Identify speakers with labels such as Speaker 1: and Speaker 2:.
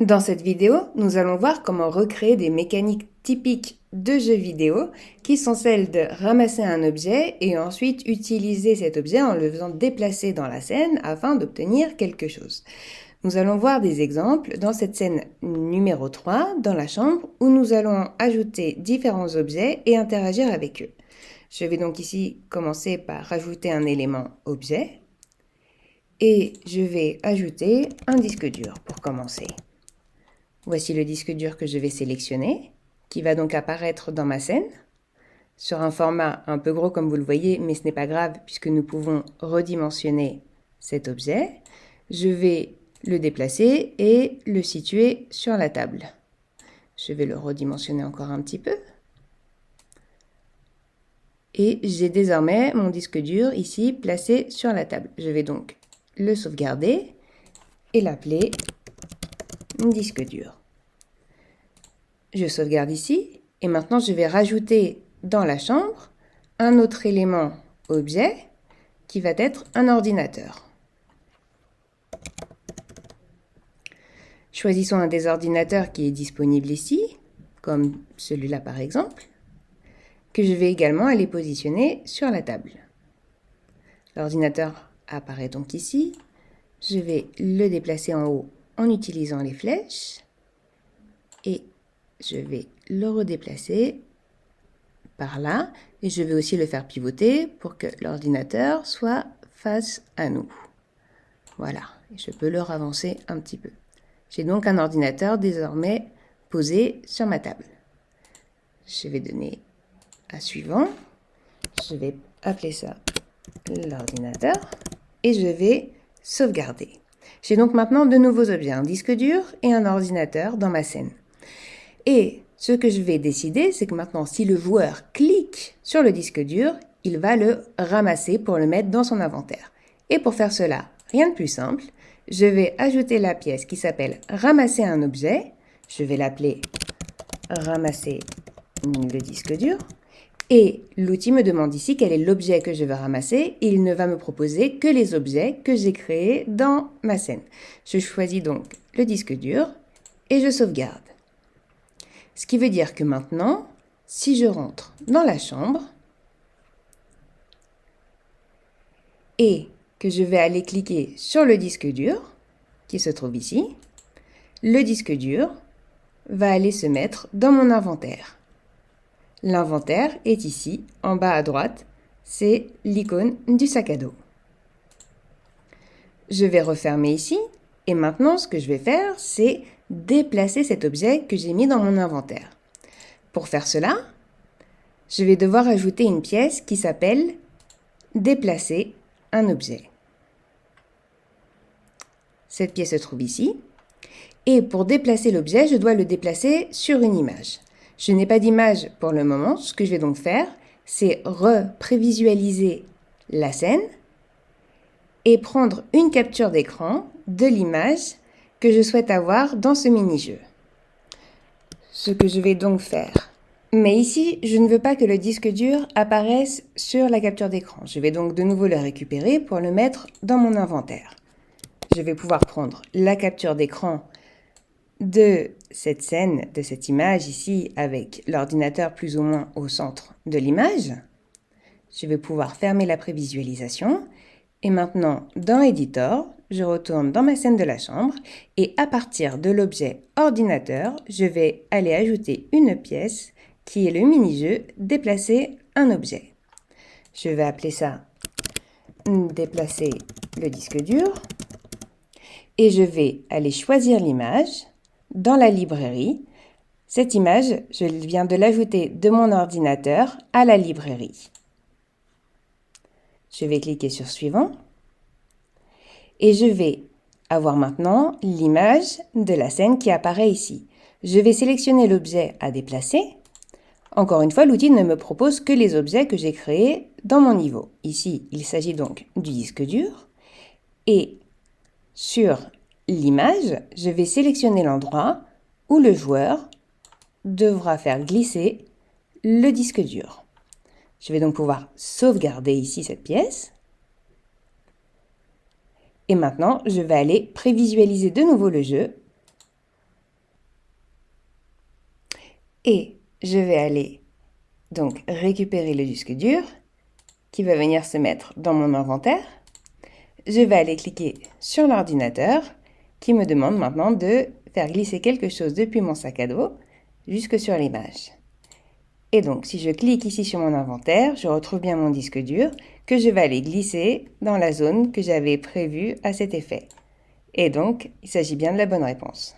Speaker 1: Dans cette vidéo, nous allons voir comment recréer des mécaniques typiques de jeux vidéo qui sont celles de ramasser un objet et ensuite utiliser cet objet en le faisant déplacer dans la scène afin d'obtenir quelque chose. Nous allons voir des exemples dans cette scène numéro 3 dans la chambre où nous allons ajouter différents objets et interagir avec eux. Je vais donc ici commencer par rajouter un élément objet et je vais ajouter un disque dur pour commencer. Voici le disque dur que je vais sélectionner, qui va donc apparaître dans ma scène, sur un format un peu gros comme vous le voyez, mais ce n'est pas grave puisque nous pouvons redimensionner cet objet. Je vais le déplacer et le situer sur la table. Je vais le redimensionner encore un petit peu. Et j'ai désormais mon disque dur ici placé sur la table. Je vais donc le sauvegarder et l'appeler disque dur. Je sauvegarde ici et maintenant je vais rajouter dans la chambre un autre élément objet qui va être un ordinateur. Choisissons un des ordinateurs qui est disponible ici, comme celui-là par exemple, que je vais également aller positionner sur la table. L'ordinateur apparaît donc ici. Je vais le déplacer en haut en utilisant les flèches et je vais le redéplacer par là et je vais aussi le faire pivoter pour que l'ordinateur soit face à nous. Voilà, je peux le ravancer un petit peu. J'ai donc un ordinateur désormais posé sur ma table. Je vais donner à suivant. Je vais appeler ça l'ordinateur et je vais sauvegarder. J'ai donc maintenant deux nouveaux objets, un disque dur et un ordinateur dans ma scène. Et ce que je vais décider, c'est que maintenant, si le joueur clique sur le disque dur, il va le ramasser pour le mettre dans son inventaire. Et pour faire cela, rien de plus simple, je vais ajouter la pièce qui s'appelle « Ramasser un objet ». Je vais l'appeler « Ramasser le disque dur ». Et l'outil me demande ici quel est l'objet que je veux ramasser. Il ne va me proposer que les objets que j'ai créés dans ma scène. Je choisis donc le disque dur et je sauvegarde. Ce qui veut dire que maintenant, si je rentre dans la chambre et que je vais aller cliquer sur le disque dur, qui se trouve ici, le disque dur va aller se mettre dans mon inventaire. L'inventaire est ici, en bas à droite, c'est l'icône du sac à dos. Je vais refermer ici et maintenant ce que je vais faire, c'est déplacer cet objet que j'ai mis dans mon inventaire. Pour faire cela, je vais devoir ajouter une pièce qui s'appelle « Déplacer un objet ». Cette pièce se trouve ici. Et pour déplacer l'objet, je dois le déplacer sur une image. Je n'ai pas d'image pour le moment. Ce que je vais donc faire, c'est reprévisualiser la scène et prendre une capture d'écran de l'image que je souhaite avoir dans ce mini-jeu. Ce que je vais donc faire. Mais ici, je ne veux pas que le disque dur apparaisse sur la capture d'écran. Je vais donc de nouveau le récupérer pour le mettre dans mon inventaire. Je vais pouvoir prendre la capture d'écran de cette scène, de cette image ici, avec l'ordinateur plus ou moins au centre de l'image. Je vais pouvoir fermer la prévisualisation. Et maintenant, dans Editor, je retourne dans ma scène de la chambre et à partir de l'objet ordinateur, je vais aller ajouter une pièce qui est le mini-jeu « Déplacer un objet ». Je vais appeler ça « Déplacer le disque dur » et je vais aller choisir l'image dans la librairie. Cette image, je viens de l'ajouter de mon ordinateur à la librairie. Je vais cliquer sur « Suivant » et je vais avoir maintenant l'image de la scène qui apparaît ici. Je vais sélectionner l'objet à déplacer. Encore une fois, l'outil ne me propose que les objets que j'ai créés dans mon niveau. Ici, il s'agit donc du disque dur. Et sur l'image, je vais sélectionner l'endroit où le joueur devra faire glisser le disque dur. Je vais donc pouvoir sauvegarder ici cette pièce. Et maintenant, je vais aller prévisualiser de nouveau le jeu Et je vais aller donc récupérer le disque dur qui va venir se mettre dans mon inventaire. Je vais aller cliquer sur l'ordinateur qui me demande maintenant de faire glisser quelque chose depuis mon sac à dos jusque sur l'image. Et donc, si je clique ici sur mon inventaire, je retrouve bien mon disque dur que je vais aller glisser dans la zone que j'avais prévue à cet effet. Et donc, il s'agit bien de la bonne réponse.